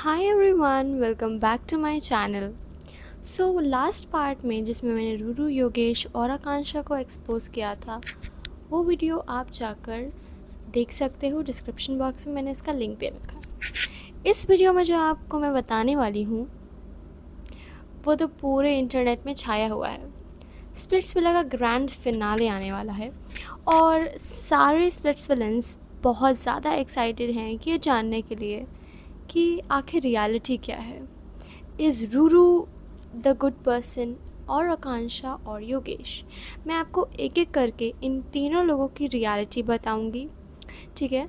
Hi everyone, welcome back to my channel. So last part में जिसमें मैंने रूरू, योगेश और आकांक्षा को एक्सपोज किया था, वो वीडियो आप जाकर देख सकते हो। डिस्क्रिप्शन बॉक्स में मैंने इसका लिंक दे रखा है। इस वीडियो में जो आपको मैं बताने वाली हूँ वो तो पूरे इंटरनेट में छाया हुआ है। स्प्लिट्सविला का ग्रैंड फिनाले आने वाला है और सारे स्प्लिट्सविलन्स बहुत ज़्यादा एक्साइटेड हैं कि ये जानने के लिए कि आखिर रियलिटी क्या है। Is Ruru the good person और आकांक्षा और योगेश। मैं आपको एक एक करके इन तीनों लोगों की रियलिटी बताऊंगी, ठीक है।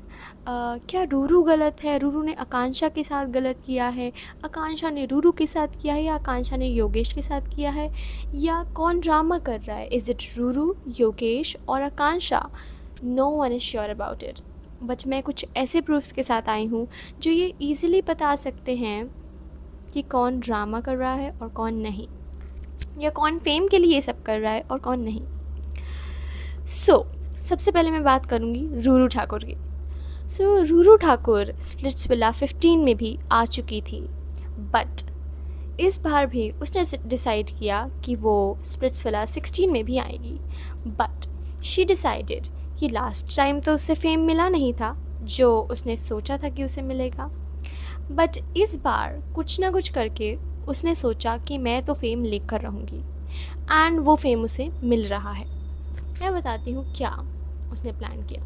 क्या रूरू गलत है, रूरू ने आकांक्षा के साथ गलत किया है, आकांक्षा ने रूरू के साथ किया है, या आकांक्षा ने योगेश के साथ किया है, या कौन ड्रामा कर रहा है? इज़ इट रूरू, योगेश और Akanksha? No one is sure about it, but मैं कुछ ऐसे प्रूफ्स के साथ आई हूँ जो ये ईज़िली बता सकते हैं कि कौन ड्रामा कर रहा है और कौन नहीं, या कौन फेम के लिए ये सब कर रहा है और कौन नहीं। सबसे पहले मैं बात करूँगी रूरू ठाकुर की। रूरू ठाकुर स्प्लिट्सविला 15 में भी आ चुकी थी, बट इस बार भी उसने डिसाइड किया कि वो स्प्लिट्सविला 16 में भी आएगी। बट शी डिसाइडेड कि लास्ट टाइम तो उसे फेम मिला नहीं था जो उसने सोचा था कि उसे मिलेगा, बट इस बार कुछ ना कुछ करके उसने सोचा कि मैं तो फेम लेकर रहूँगी, एंड वो फेम उसे मिल रहा है। मैं बताती हूँ क्या उसने प्लान किया।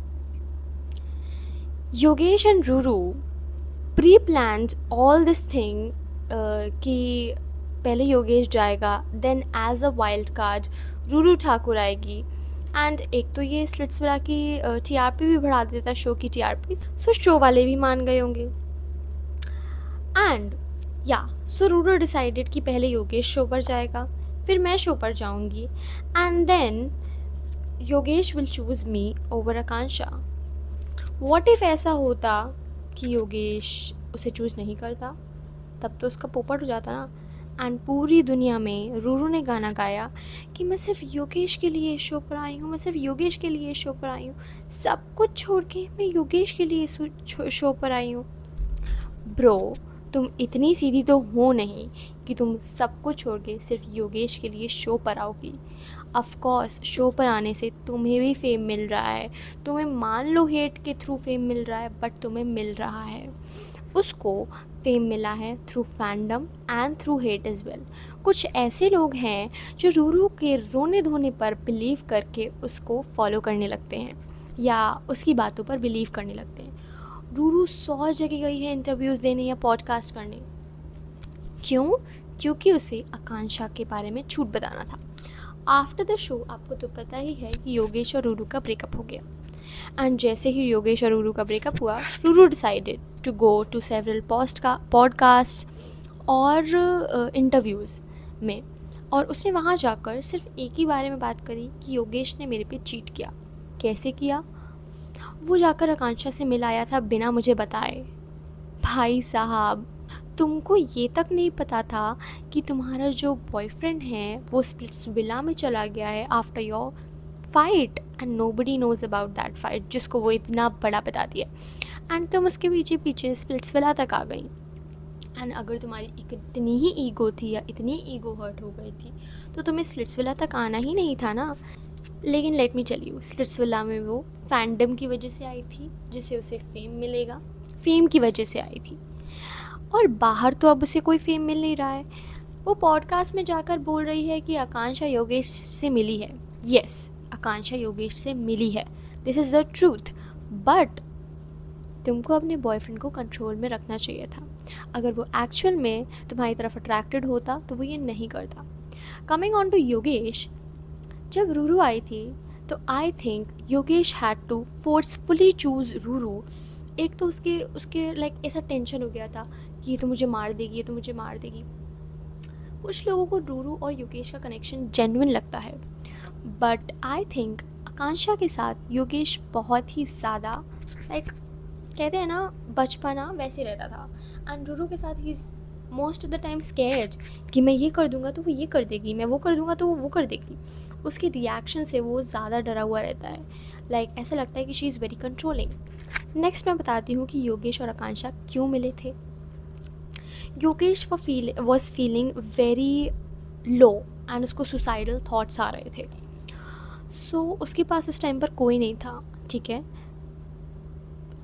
Yogesh and Ruru pre planned all this thing कि पहले योगेश जाएगा, then as a wild card Ruru Thakur आएगी, एंड एक तो ये स्प्लिट्सविला की टीआरपी भी बढ़ा देता, शो की टीआरपी। शो वाले भी मान गए होंगे। एंड सो रूरू डिसाइडेड कि पहले योगेश शो पर जाएगा, फिर मैं शो पर जाऊंगी, and then Yogesh will choose me over Akanksha. What if ऐसा होता कि योगेश उसे चूज़ नहीं करता? तब तो उसका पोपट हो जाता ना। एंड पूरी दुनिया में रूरू ने गाना गाया कि मैं सिर्फ योगेश के लिए शो पर आई हूँ, मैं सिर्फ योगेश के लिए शो पर आई हूँ, सब कुछ छोड़ के मैं योगेश के लिए शो पर आई हूँ। ब्रो, तुम इतनी सीधी तो हो नहीं कि तुम सब कुछ छोड़ के सिर्फ योगेश के लिए शो पर आओगी। ऑफ कोर्स शो पर आने से तुम्हें भी फेम मिल रहा है, तुम्हें मान लो हेट के थ्रू फेम मिल रहा है, बट तुम्हें मिल रहा है। उसको फेम मिला है through fandom and through hate is well. कुछ ऐसे लोग हैं जो रूरू के रोने धोने पर बिलीव करके उसको फॉलो करने लगते हैं या उसकी बातों पर बिलीव करने लगते हैं। रूरू 100 जगह गई है इंटरव्यूज़ देने या पॉडकास्ट करने। क्यों? क्योंकि उसे आकांक्षा के बारे में झूठ बताना था। आफ्टर द शो आपको तो पता ही है कि योगेश और रूरू का ब्रेकअप हो गया, एंड जैसे ही योगेश और रूरू का ब्रेकअप हुआ, Ruru decided to go to several podcast और इंटरव्यूज़ में, और उसने वहाँ जाकर सिर्फ एक ही बारे में बात करी कि योगेश ने मेरे पे चीट किया। कैसे किया? वो जाकर आकांक्षा से मिल आया था बिना मुझे बताए। भाई साहब, तुमको ये तक नहीं पता था कि तुम्हारा जो बॉयफ्रेंड है वो स्प्लिट्सविला में चला गया है after your fight, and nobody nose about that fight, जिसको वो इतना बड़ा बता दिया, एंड तुम उसके पीछे पीछे स्प्लिट्सविला तक आ गई। एंड अगर तुम्हारी इतनी ही ईगो थी या इतनी ईगो हर्ट हो गई थी तो तुम्हें स्प्लिट्सविला तक आना ही नहीं था ना। लेकिन let me tell you, Splitsvilla में वो फैंडम की वजह से आई थी, जिससे उसे फेम मिलेगा, फेम की वजह से आई थी, और बाहर तो अब उसे कोई फेम मिल नहीं रहा है। वो पॉडकास्ट में जाकर बोल रही है कि आकांक्षा योगेश से मिली है। येस, आकांक्षा योगेश से मिली है, this is the truth, but तुमको अपने बॉयफ्रेंड को कंट्रोल में रखना चाहिए था। अगर वो एक्चुअल में तुम्हारी तरफ अट्रैक्टेड होता तो वो ये नहीं करता। कमिंग ऑन टू योगेश, जब रूरू आई थी तो I think Yogesh had to forcefully choose Ruru. एक तो उसके लाइक ऐसा टेंशन हो गया था कि ये तो मुझे मार देगी, ये तो मुझे मार देगी। कुछ लोगों को रूरू और योगेश का कनेक्शन जेन्युइन लगता है, बट आई थिंक आकांक्षा के साथ योगेश बहुत ही ज़्यादा लाइक कहते हैं ना बचपना वैसे रहता था, एंड रूरू के साथ ही most of the time scared कि मैं ये कर दूंगा तो वो ये कर देगी, मैं वो कर दूंगा तो वो कर देगी। उसके रिएक्शन से वो ज़्यादा डरा हुआ रहता है, लाइक ऐसा लगता है कि she is very controlling. Next मैं बताती हूँ कि योगेश और आकांक्षा क्यों मिले थे। Yogesh was feeling very low and उसको सुसाइडल थॉट्स आ रहे थे. सो उसके पास उस टाइम पर कोई नहीं था. ठीक है,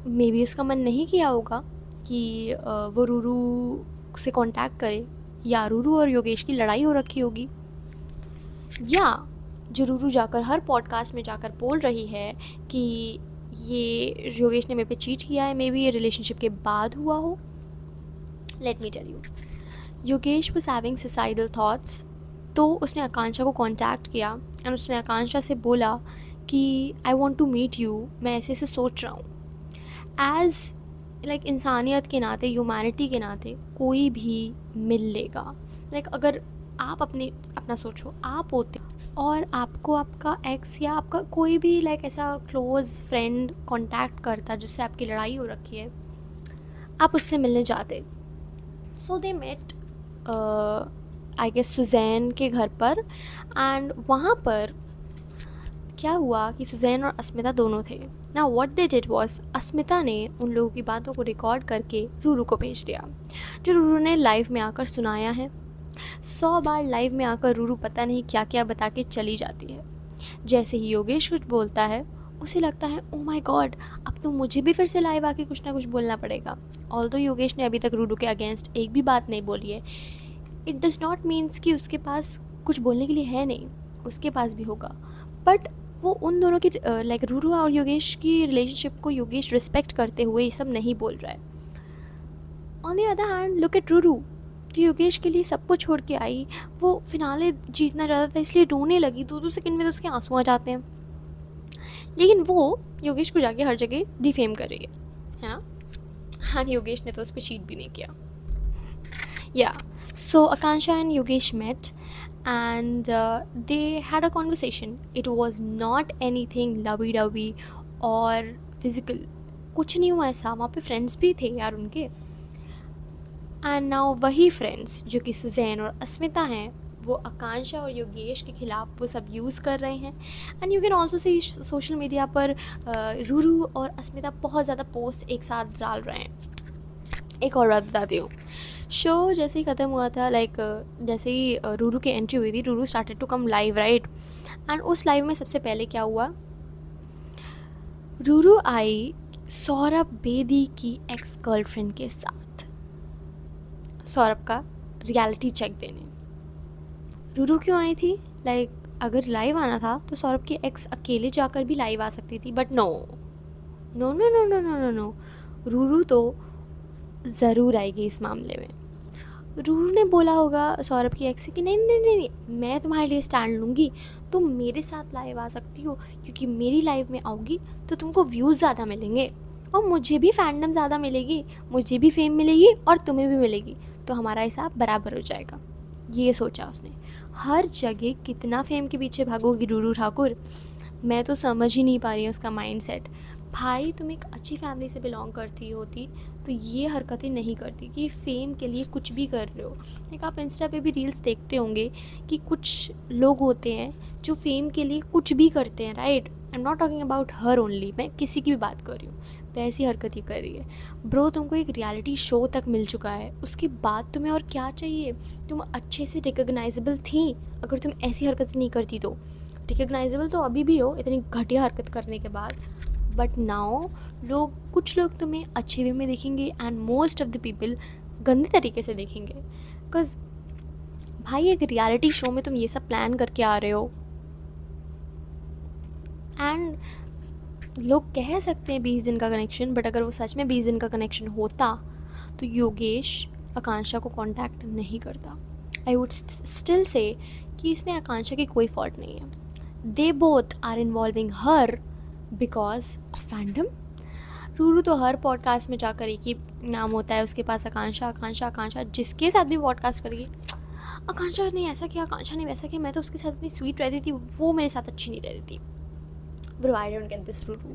मे बी उसका मन नहीं किया होगा कि वो रूरू से कांटेक्ट करे, या रूरू और योगेश की लड़ाई हो रखी होगी, या जो रूरू जाकर हर पॉडकास्ट में जाकर बोल रही है कि ये योगेश ने मेरे पे चीट किया है, मे बी ये रिलेशनशिप के बाद हुआ हो. Let me tell you, Yogesh was having suicidal thoughts. तो उसने आकांक्षा को कांटेक्ट किया एंड उसने आकांक्षा से बोला कि I want to meet you, मैं ऐसे ऐसे सोच रहा हूँ. एज लाइक इंसानियत के नाते, ह्यूमैनिटी के नाते कोई भी मिल लेगा. लाइक अगर आप अपना सोचो, आप होते और आपको आपका एक्स या आपका कोई भी लाइक ऐसा क्लोज फ्रेंड कांटेक्ट करता जिससे आपकी लड़ाई हो रखी है, आप उससे मिलने जाते. So they met I guess Suzanne के घर पर. एंड वहाँ पर क्या हुआ कि सुजैन और अस्मिता दोनों थे. Now what they did was, Asmita ने उन लोगों की बातों को रिकॉर्ड करके रूरू को भेज दिया, जो रूरू ने लाइव में आकर सुनाया है. 100 बार लाइव में आकर रूरू पता नहीं क्या क्या बता के चली जाती है. जैसे ही योगेश कुछ बोलता है, उसे लगता है ओ माय गॉड, अब तो मुझे भी फिर से लाइव आके कुछ ना कुछ बोलना पड़ेगा. ऑल्दो योगेश ने अभी तक रूरू के अगेंस्ट एक भी बात नहीं बोली है, इट डज़ नॉट मीन्स कि उसके पास कुछ बोलने के लिए है नहीं, उसके पास भी होगा. बट वो उन दोनों की लाइक रूरू और योगेश की रिलेशनशिप को योगेश रिस्पेक्ट करते हुए ये सब नहीं बोल रहा है. On the other hand look at Ruru, जो योगेश के लिए सब कुछ छोड़ के आई, वो फिनाले जीतना चाहता था इसलिए रोने लगी. 2-2 सेकंड में तो उसके आंसू आ जाते हैं, लेकिन वो योगेश को जाके हर जगह डिफेम कर रही है ना. हाँ, योगेश ने तो उस पर चीट भी नहीं किया. या so Akanksha and Yogesh met and they had a conversation. It was not anything lovey-dovey और physical, कुछ नहीं हुआ ऐसा. वहाँ पे फ्रेंड्स भी थे यार उनके. एंड नाउ वही फ्रेंड्स जो कि सुजैन और अस्मिता हैं, वो आकांक्षा और योगेश के खिलाफ वो सब यूज़ कर रहे हैं. And you can also see social media पर रूरू और अस्मिता बहुत ज़्यादा पोस्ट एक साथ डाल रहे हैं. एक और बात बताती हूँ, शो जैसे ही ख़त्म हुआ था, लाइक जैसे ही रूरू की एंट्री हुई थी, Ruru started to come live, right. And उस लाइव में सबसे पहले क्या हुआ, रूरू आई सौरभ बेदी की एक्स गर्लफ्रेंड के साथ सौरभ का रियलिटी चेक देने. रूरू क्यों आई थी, लाइक अगर लाइव आना था तो सौरभ की एक्स अकेले जाकर भी लाइव आ सकती थी, but no no no no no no no no, Ruru तो ज़रूर आएगी इस मामले में. रूरू ने बोला होगा सौरभ की एक्स से कि नहीं नहीं नहीं नहीं, मैं तुम्हारे लिए स्टैंड लूँगी, तुम मेरे साथ लाइव आ सकती हो, क्योंकि मेरी लाइव में आओगी तो तुमको व्यूज़ ज़्यादा मिलेंगे और मुझे भी फैंडम ज़्यादा मिलेगी, मुझे भी फेम मिलेगी और तुम्हें भी मिलेगी, तो हमारा हिसाब बराबर हो जाएगा. ये सोचा उसने. हर जगह कितना फेम के पीछे भागोगी रूरू ठाकुर, मैं तो समझ ही नहीं पा रही हूँ उसका माइंड सेट. भाई तुम एक अच्छी फैमिली से बिलोंग करती होती तो ये हरकतें नहीं करती कि फेम के लिए कुछ भी कर रहे हो. लाइक आप इंस्टा पे भी रील्स देखते होंगे कि कुछ लोग होते हैं जो फेम के लिए कुछ भी करते हैं, right. I am not talking about her only, मैं किसी की भी बात कर रही हूँ. वैसी हरकत ही कर रही है. ब्रो तुमको एक रियलिटी शो तक मिल चुका है, उसके बाद तुम्हें और क्या चाहिए. तुम अच्छे से रिकग्नाइजेबल थी, अगर तुम ऐसी हरकत नहीं करती तो. रिकग्नाइजेबल तो अभी भी हो इतनी घटिया हरकत करने के बाद, बट नाउ कुछ लोग तुम्हें अच्छे वे में देखेंगे and most of the people गंदे तरीके से देखेंगे. बिकॉज भाई एक रियलिटी शो में तुम ये सब प्लान करके आ रहे हो, एंड लोग कह सकते हैं 20 दिन का कनेक्शन, बट अगर वो सच में 20 दिन का कनेक्शन होता तो योगेश आकांक्षा को कांटेक्ट नहीं करता. आई वुड स्टिल से कि इसमें आकांक्षा की कोई फॉल्ट नहीं है. They both are involving her because of fandom. Ruru तो हर पॉडकास्ट में जाकर एक ही नाम होता है उसके पास, आकांक्षा आकांक्षा आकांक्षा. जिसके साथ भी पॉडकास्ट करेगी, आकांक्षा ने ऐसा किया, आकांक्षा ने वैसा किया, मैं तो उसके साथ इतनी स्वीट रहती थी, वो मेरे साथ अच्छी नहीं रहती थी. Bro I don't get this Ruru,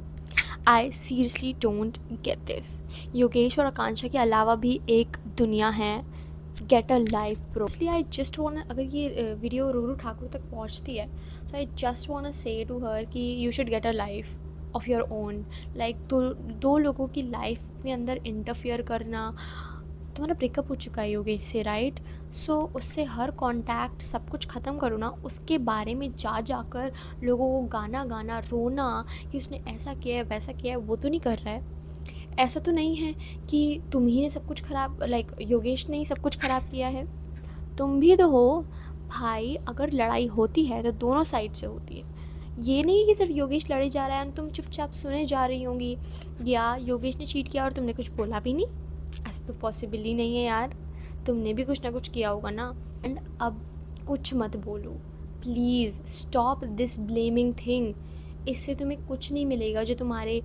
I seriously don't get this. Yogesh और आकांक्षा के अलावा भी एक दुनिया है. Get a life bro. इसलिए आई जस्ट वॉन्ट, अगर ये वीडियो रूरू ठाकुर तक पहुँचती है तो आई जस्ट वॉन्ट से टू हर कि you should get a life of your own. Like तो दो लोगों की लाइफ में अंदर इंटरफियर करना, तुम्हारा ब्रेकअप हो चुका है योगेश से, राइट? सो उससे हर कांटेक्ट सब कुछ ख़त्म करो ना। उसके बारे में जाकर लोगों को गाना गाना रोना कि उसने ऐसा किया है वैसा किया है, वो तो नहीं कर रहा है। ऐसा तो नहीं है कि तुम ही ने सब कुछ ख़राब, लाइक योगेश ने ही सब कुछ ख़राब किया है, तुम भी तो हो भाई। अगर लड़ाई होती है तो दोनों साइड से होती है। ये नहीं कि सिर्फ योगेश लड़े जा रहा है और तुम चुपचाप सुने जा रही होंगी, या योगेश ने चीट किया और तुमने कुछ बोला भी नहीं। ऐसा तो पॉसिबल ही नहीं है यार, तुमने भी कुछ ना कुछ किया होगा ना। एंड अब कुछ मत बोलो please, stop this blaming thing. इससे तुम्हें कुछ नहीं मिलेगा। जो तुम्हारे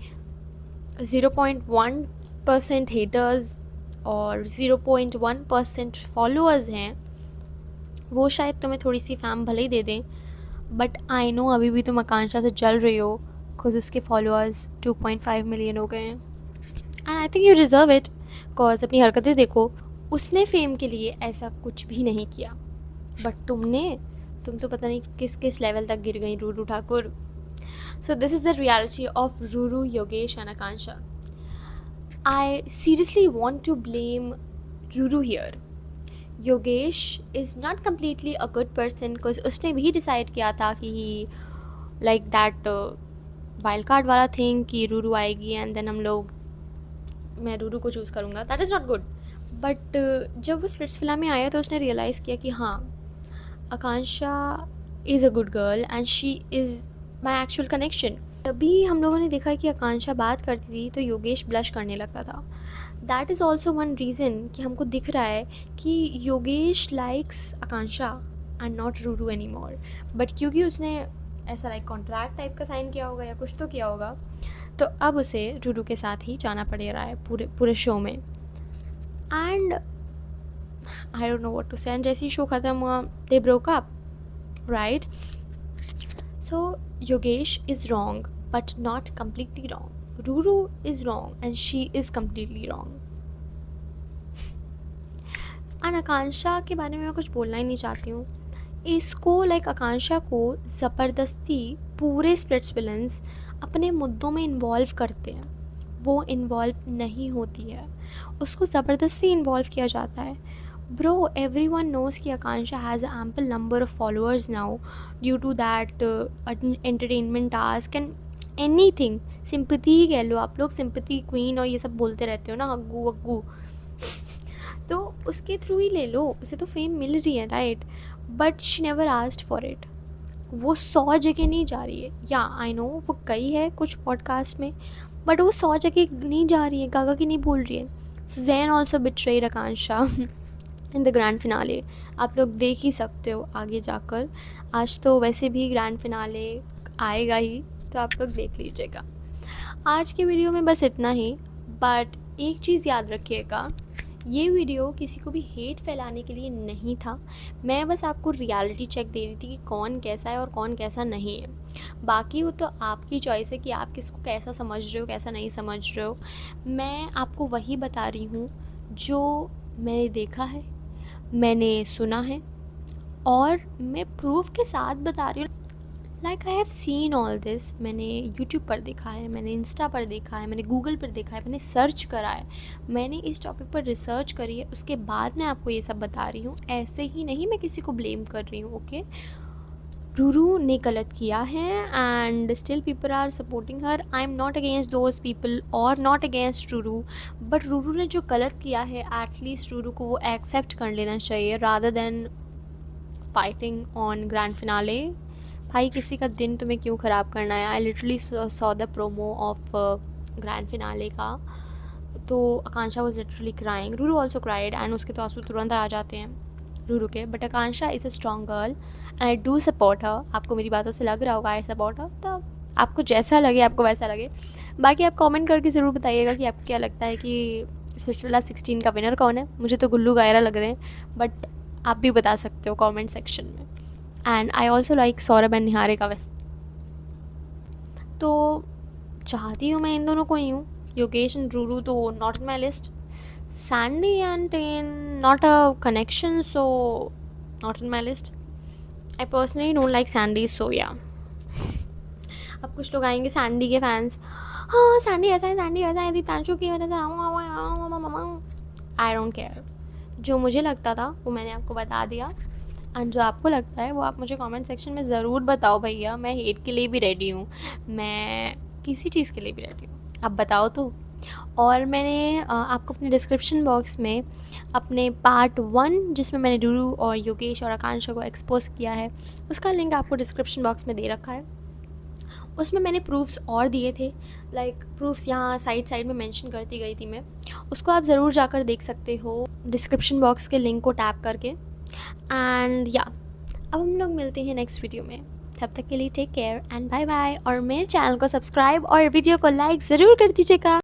0.1% हेटर्स और 0.1% फॉलोअर्स हैं, वो शायद तुम्हें थोड़ी सी फैम भले ही दे दें, बट आई नो अभी भी तुम आकांक्षा से जल रही हो बिकॉज उसके फॉलोअर्स 2.5 मिलियन हो गए हैं। And I think you deserve it, because अपनी हरकतें देखो। उसने फेम के लिए ऐसा कुछ भी नहीं किया, बट तुम तो पता नहीं किस किस लेवल तक गिर गई Ruru Thakur. So this is the reality of Ruru, Yogesh and Akanksha. I seriously want to blame Ruru here. Yogesh is not completely a good person, because उसने भी डिसाइड किया था कि he like that wild card वाला थिंग कि रूरू आएगी एंड देन हम लोग, मैं रूरू को चूज़ करूँगा। That is not good. But जब वो स्प्लिट्सविला में आया तो उसने रियलाइज़ किया कि हाँ, Akanksha is a good girl and she is my actual connection. तभी हम लोगों ने देखा कि आकांक्षा बात करती थी तो योगेश ब्लश करने लगता था। That is also one reason कि हमको दिख रहा है कि Yogesh likes Akanksha and not Ruru any more. But क्योंकि उसने ऐसा लाइक कॉन्ट्रैक्ट टाइप का साइन किया होगा या कुछ तो किया होगा, तो अब उसे रूरू के साथ ही जाना पड़ रहा है पूरे शो में। And I don't know what to say. And जैसे ही शो ख़त्म हुआ they broke up, right? So Yogesh is wrong but not completely wrong. Ruru is wrong and she is completely wrong. And Akanksha के बारे में मैं कुछ बोलना ही नहीं चाहती हूँ। इसको लाइक आकांक्षा को ज़बरदस्ती पूरे स्प्लिट्सविलेंस अपने मुद्दों में इन्वॉल्व करते हैं। वो इन्वॉल्व नहीं होती है, उसको ज़बरदस्ती इन्वॉल्व किया जाता है। ब्रो, everyone knows कि आकांक्षा has an ample number of followers now due to that entertainment task and anything। Sympathy ही कह लो आप लोग, सिंपैथी क्वीन और ये सब बोलते रहते हो ना, हग्गू वग्गू। तो उसके थ्रू ही ले लो, उसे तो फेम मिल रही है, right? But she never asked for it. वो 100 जगह नहीं जा रही है, या आई नो वो गई है कुछ पॉडकास्ट में, बट वो 100 जगह नहीं जा रही है, गागा की नहीं बोल रही है। Suzanne also betrayed Akanksha in the grand finale. आप लोग देख ही सकते हो आगे जाकर। आज तो वैसे भी ग्रैंड फिनाले आएगा ही, तो आप लोग देख लीजिएगा। आज के वीडियो में बस इतना ही, बट एक चीज़ याद रखिएगा, ये वीडियो किसी को भी हेट फैलाने के लिए नहीं था। मैं बस आपको रियलिटी चेक दे रही थी कि कौन कैसा है और कौन कैसा नहीं है। बाकी वो तो आपकी चॉइस है कि आप किसको कैसा समझ रहे हो, कैसा नहीं समझ रहे हो। मैं आपको वही बता रही हूँ जो मैंने देखा है, मैंने सुना है, और मैं प्रूफ के साथ बता रही हूँ। Like I have seen all this. मैंने यूट्यूब पर देखा है, मैंने इंस्टा पर देखा है, मैंने गूगल पर देखा है, मैंने सर्च करा है, मैंने इस टॉपिक पर रिसर्च करी है, उसके बाद मैं आपको ये सब बता रही हूँ। ऐसे ही नहीं मैं किसी को ब्लेम कर रही हूँ, ओके? रूरू ने गलत किया है and still people are supporting her. I am not against those people और not against Ruru, but Ruru ने जो गलत किया है एटलीस्ट रूरू को वो एक्सेप्ट कर लेना चाहिए rather than fighting on grand finale. भाई किसी का दिन तुम्हें क्यों ख़राब करना है? I literally saw the promo of grand finale का, तो Akanksha was literally crying, Ruru also cried, and उसके तो आंसू तुरंत आ जाते हैं रूरू के। But Akanksha is a strong girl and I do support her. आपको मेरी बातों से लग रहा होगा आई सपोर्ट हर, तो आपको जैसा लगे आपको वैसा लगे। बाकी आप कमेंट करके ज़रूर बताइएगा कि आपको क्या लगता है कि स्प्लिट्सविला 16 का विनर कौन है। मुझे तो गुल्लू गायरा लग रहे हैं, बट आप भी बता सकते हो कमेंट सेक्शन में। And I also like Saurabh and Niharika वैसे। तो चाहती हूँ मैं इन दोनों को ही हूँ। योगेश एंड रूरू तो not in my list. Sandy and ten not a connection, so not in my list. I personally don't like Sandy, so yeah. अब कुछ लोग आएंगे सैंडी के फैंस, हाँ सैंडी ऐसा है, सैंडी ऐसा है, दीपांशु की वजह से। I don't care. जो मुझे लगता था वो मैंने आपको बता दिया, एंड जो आपको लगता है वो आप मुझे कमेंट सेक्शन में ज़रूर बताओ भैया। मैं हेट के लिए भी रेडी हूँ, मैं किसी चीज़ के लिए भी रेडी हूँ, आप बताओ तो। और मैंने आपको अपने डिस्क्रिप्शन बॉक्स में अपने पार्ट 1 जिसमें मैंने डूरू और योगेश और आकांक्षा को एक्सपोज किया है, उसका लिंक आपको डिस्क्रिप्शन बॉक्स में दे रखा है। उसमें मैंने प्रूफ्स और दिए थे, लाइक प्रूफ्स यहाँ साइड साइड में मेंशन करती गई थी मैं, उसको आप ज़रूर जाकर देख सकते हो डिस्क्रिप्शन बॉक्स के लिंक को टैप करके। एंड या अब हम लोग मिलते हैं नेक्स्ट वीडियो में, तब तक के लिए take care and bye bye. और मेरे चैनल को सब्सक्राइब और वीडियो को लाइक ज़रूर कर दीजिएगा।